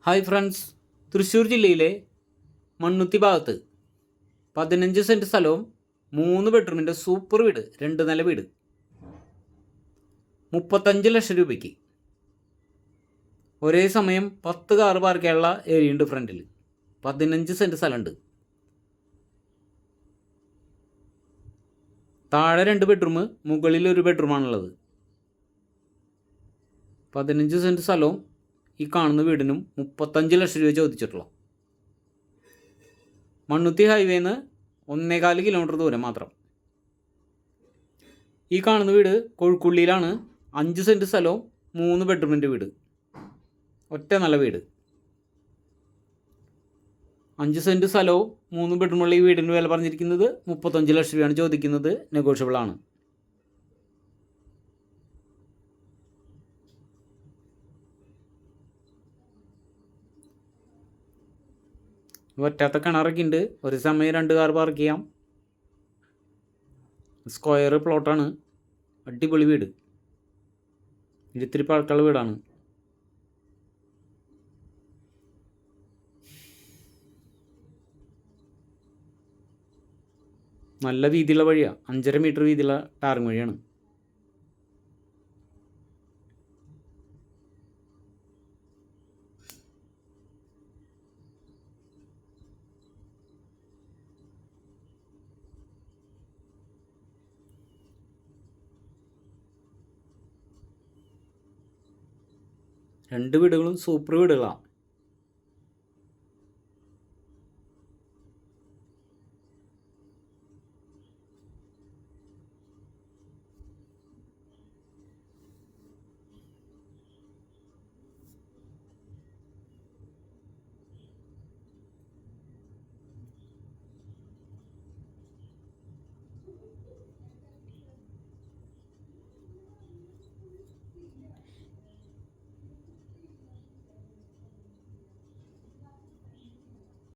Hi friends, Thrissur ജില്ലയിലെ മണ്ണുത്തി ഭാഗത്ത് 15 cent സ്ഥലവും 3 ബെഡ്റൂമിൻ്റെ സൂപ്പർ വീട്, 2 നില വീട് 35 ലക്ഷം രൂപയ്ക്ക്. ഒരേ സമയം 10 കാർ പാർക്ക് ചെയ്യാനുള്ള ഏരിയ ഉണ്ട് ഫ്രണ്ടിൽ. 15 സെൻറ്റ് സ്ഥലമുണ്ട്. താഴെ 2 ബെഡ്റൂം, മുകളിൽ 1 ബെഡ്റൂമാണുള്ളത്. 15 സെൻറ്റ് സ്ഥലവും ഈ കാണുന്ന വീടിനും 35 ലക്ഷം രൂപ ചോദിച്ചിട്ടുള്ളൂ. മണ്ണുത്തി ഹൈവേന്ന് 1.25 കിലോമീറ്റർ ദൂരം മാത്രം. ഈ കാണുന്ന വീട് കൊഴുക്കുള്ളിയിലാണ്. 5 സെൻറ്റ് സ്ഥലവും 3 ബെഡ്റൂമിൻ്റെ വീട്, ഒറ്റ നല്ല വീട്. 5 സെൻറ്റ് സ്ഥലവും 3 ബെഡ്റൂമുള്ള ഈ വീടിൻ്റെ വില പറഞ്ഞിരിക്കുന്നത് 35 ലക്ഷം രൂപയാണ് ചോദിക്കുന്നത്. നെഗോഷ്യബിളാണ്. ഒറ്റാത്ത കിണറൊക്കെ ഉണ്ട്. ഒരു സമയം 2 കാർ പാർക്ക് ചെയ്യാം. സ്ക്വയർ പ്ലോട്ടാണ്. അടിപൊളി വീട്. ഇത്തിരി പഴക്കമുള്ള വീടാണ്. നല്ല വീതിയുള്ള വഴിയാണ്. 5.5 മീറ്റർ വീതിയുള്ള ടാറിങ് വഴിയാണ്. രണ്ട് വീടുകളും സൂപ്പർ വീടുകളാണ്.